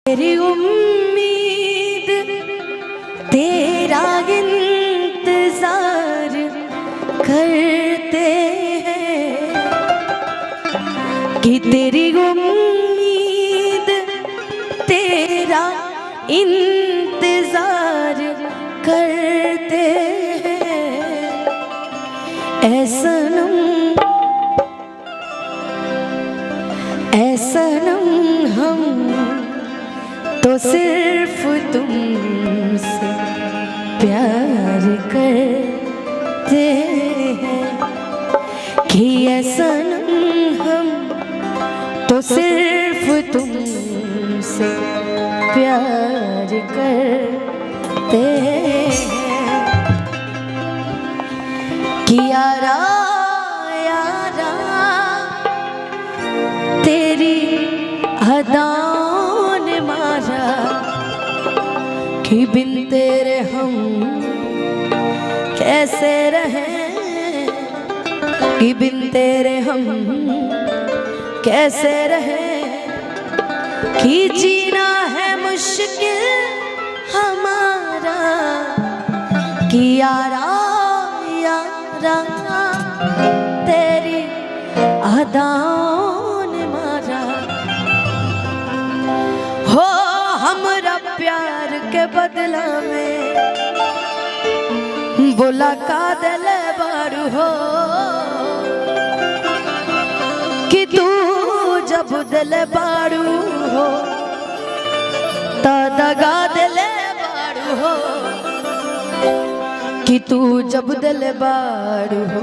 तेरी उम्मीद तेरा इंतजार करते हैं कि तेरी उम्मीद तेरा इंतजार करते हैं। ऐ सनम हम तो सिर्फ तुमसे प्यार करते हैं कि ऐ सनम हम तो सिर्फ तुमसे प्यार करते हैं कि यारा यारा तेरी अदाओं ने मारा कि बिन तेरे हम कैसे रहें, कि बिन तेरे हम कैसे रहें, कि जीना है मुश्किल हमारा कि यारा यारा तेरी अदाओं ने मारा। हो हमरा प्यार के बदला में बोला का दिल बारू हो कि तू जब दिल बारू हो तो दगा दिल बारू हो कि तू जब दिल बारू हो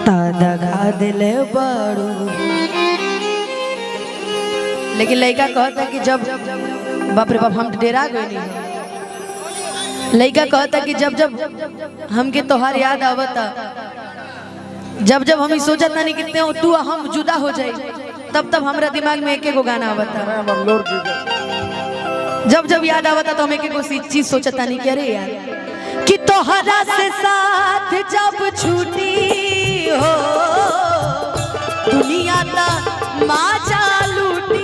तो दगा दिल बारू। लेकिन लड़का कहता कि जब बाप रे बाप हम डेरा गए नहीं। लड़का कहता कि जब जब हमके तोहार याद आवता, जब जब हम सोचता नहीं कितने हो तू हम जुदा हो जाए, तब तब हमारा दिमाग में एक गाना आवता। जब जब याद आवता तो हम एक चीज सोचता नहीं, अरे यार कि तोहरा से साथ जब छूटी हो दुनिया ता माजा लूटी,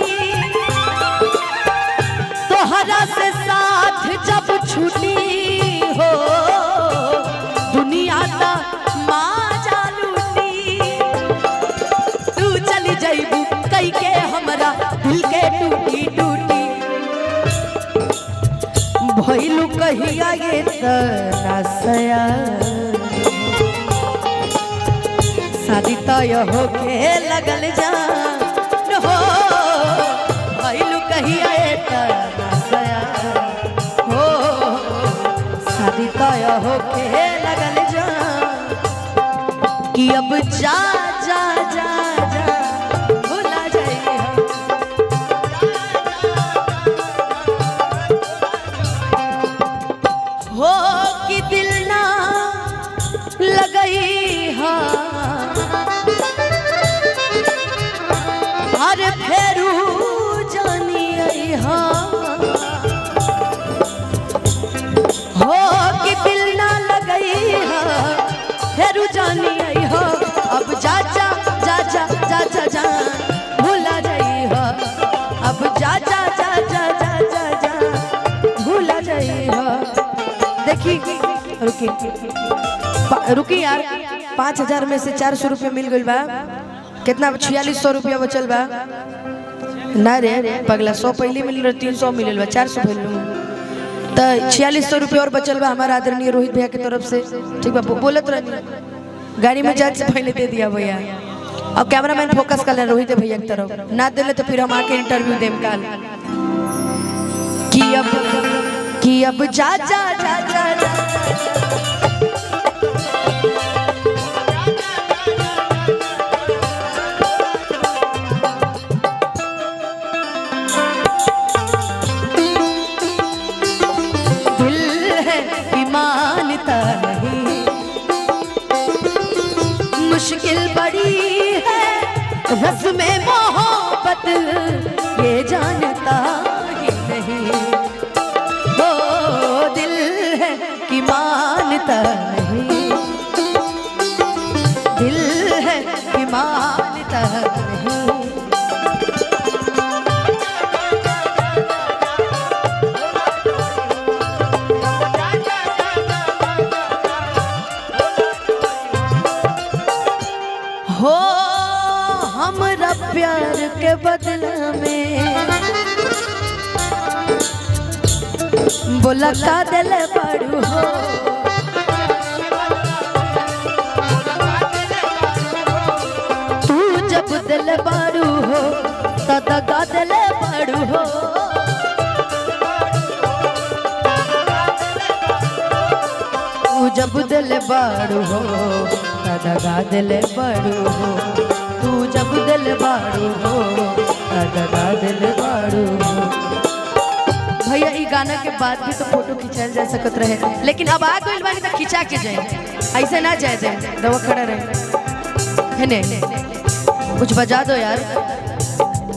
तोहरा से साथ जब छूटी हो दुनिया ता माजा लूटी, तू चली जाइबू कई के हमरा दिल के टूटी टूटी। भइलू कहिया ये तना सया शादी तय होके लगल जान हो। भइलू कहिया ये तना सया हो शादी तय होके लगल जान कि अब जा जा जा जा भुला जाए हम। हो कि दिल ना लगई हा अरे फेरू जानी आई हा। हो कि दिल ना लगई हा फेरू जानी आई हा। अब जा जा जा जा जा जा जा भूला जाई हा। अब जा जा जा जा जा जा जा भूला जाई हा। देखी रुकी रुकी यार, 5000 में से 400 रुपया मिल गई बा। कितना 4600 रुपया बचल बा ना रे पगला। 100 पहले मिल रहा, 300 मिलल बा, 400 मिल तो 4600 रुपया और बचल बा हमारा आदरणीय रोहित भैया की तरफ से। ठीक बा बोलत रही गाड़ी में जाए से पहले दे दिया भैया। अब कैमरामैन फोकस कर ले रोहित भैया की तरफ, ना दिले तो फिर हम आके इंटरव्यू देम काल कि अब जा जा जा जा जा दिल है कि मानता नहीं, मुश्किल बड़ी है रस में मोहब्बत ये जानता ही नहीं। हो दिल है कि मानता नहीं, दिल है कि मानता नहीं। बदला में बोला का दिल बड़ू हो तू जब दिल बड़ू हो तदा का दिल बड़ू हो तू जब दिल बड़ू हो तदा का दिल बड़ू हो तू जब दिल बड़ू हो तदा का दिल बड़ू हो। भैया ई गाना के बाद भी तो फोटो खिंचाल जा सकत रहे लेकिन अब आ गइल बानी तो खिंचा के जाए ऐसे ना जाए जाए दवा खड़ा रहे है ने कुछ बजा दो यार।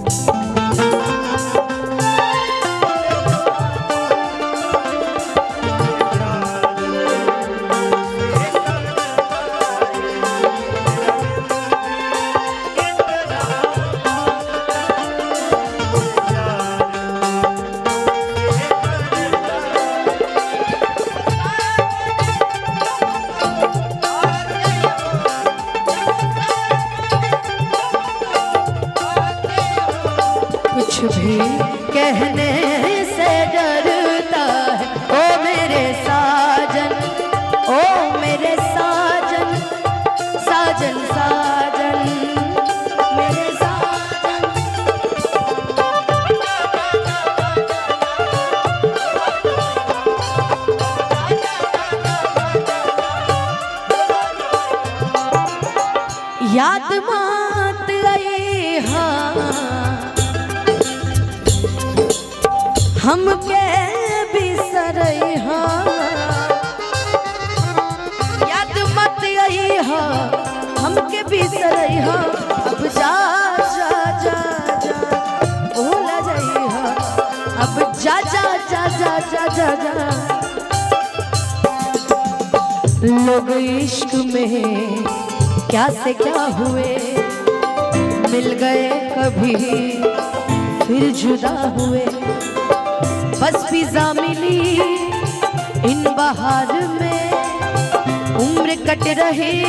कुछ भी कहने से डरता है ओ मेरे साजन ओ मेरे साजन साजन साजन मेरे साजन। याद मात आई हाँ हमके बिसरई हाँ याद मत आई हाँ हमके बिसरई हाँ अब जा जा जा जा भूल जाई हाँ अब जा जा जा जा जा जा जा। लोग इश्क में क्या से क्या हुए मिल गए कभी फिर जुदा हुए बस फिजा मिली इन बहार में उम्र कट रही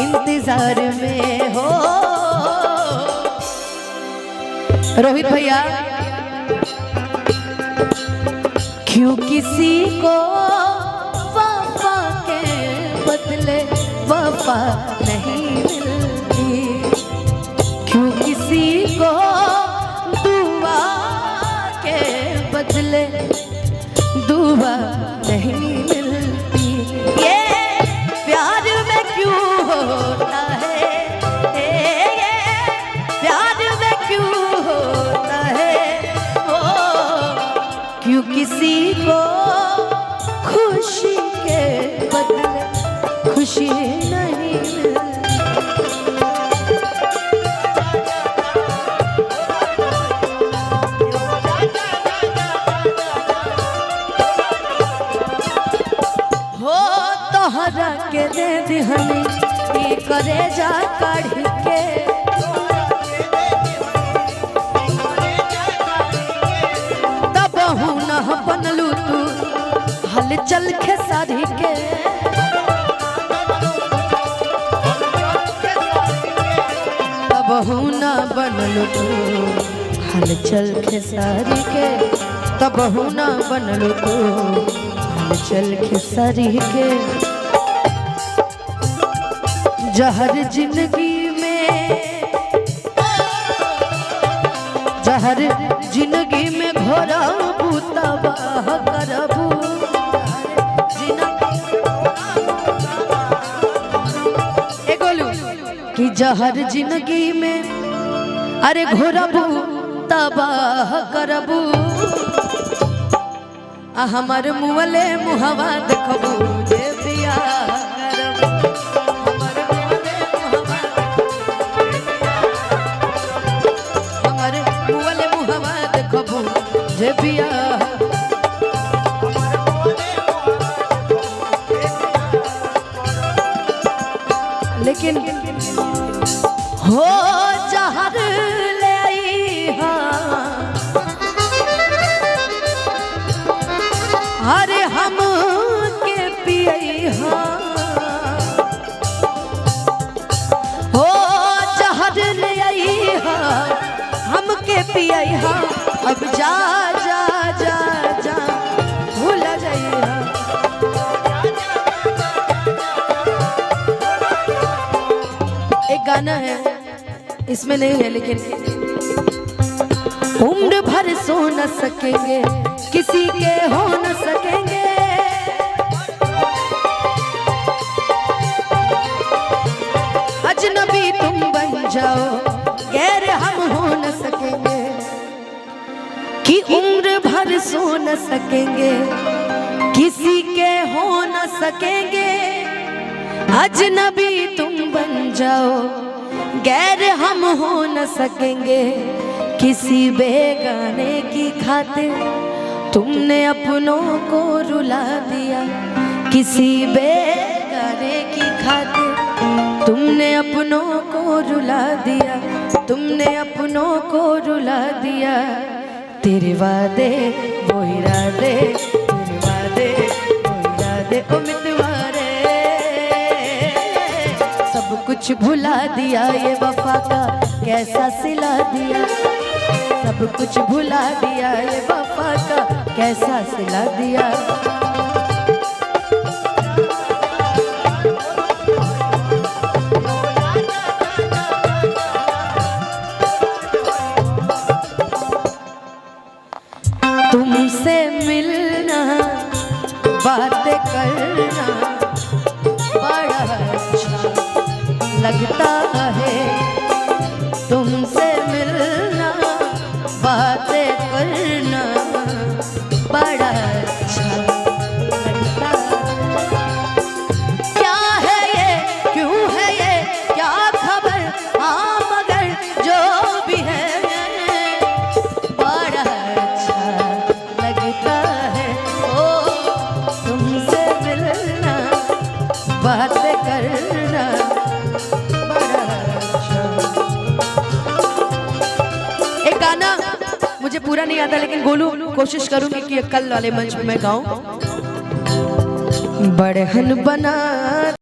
इंतजार में हो। रोहित भैया क्यों किसी को वफा के बदले वफा नहीं मिलती क्यों किसी को बदले दुआ नहीं मिलती ये प्यार में क्यों होता है ये प्यार में क्यों होता है ओ क्यों किसी को खुशी के बदले खुशी नहीं मिलती। तोहरा के दे दिहनी ई करे जा काढ़ के तब हूँ न बनलू तू हल चल खेसारी के तब हूँ न बनलू तू हल चल खेसारी के तब हूँ न बनलू तू चल खेसारी के। जहर जिंदगी में जहर जिंदगी में घोराबू तबाह करबू ए गोलू कि जहर जिंदगी में अरे घोराबू तबाह करबू हमार मुँहले मुहवा देखबू जे बिया हमार मुँहले मुहवा देखबू जे बिया लेकिन हो जहर ले आई हाँ अरे हम के पियई हाँ हो जहर ले आई हाँ पिया अब जा जा जा जा भूल जाइया। एक गाना है इसमें नहीं है लेकिन उम्र भर सो न सकेंगे किसी के हो न सकेंगे, अजनबी तुम बन जाओ गैर हम हो न सकेंगे, कि उम्र भर सो न सकेंगे किसी के हो न सकेंगे, अजनबी तुम बन जाओ गैर हम हो न सकेंगे, किसी बेगाने की खातिर तुमने अपनों को रुला दिया, किसी बेगाने की खातिर तुमने अपनों को रुला दिया, तुमने अपनों को रुला दिया। तेरे वादे वो इरादे, तेरे वादे वो इरादे ओ मितवारे, सब कुछ भुला दिया ये वफा का कैसा सिला दिया, सब कुछ भुला दिया ये वफा का कैसा सिला दिया। तुमसे मिलना बातें करना बड़ा अच्छा लगता है, तुमसे मिलना बातें करना बड़ा अच्छा लगता है। क्या है ये क्यों है ये क्या खबर, हाँ मगर जो भी है बड़ा अच्छा लगता है। ओ तुमसे मिलना बातें करना बड़ा अच्छा। एक गाना मुझे पूरा नहीं आता लेकिन गोलू कोशिश करूंगी कि कल वाले मंच में मैं गाऊं। बड़हन बना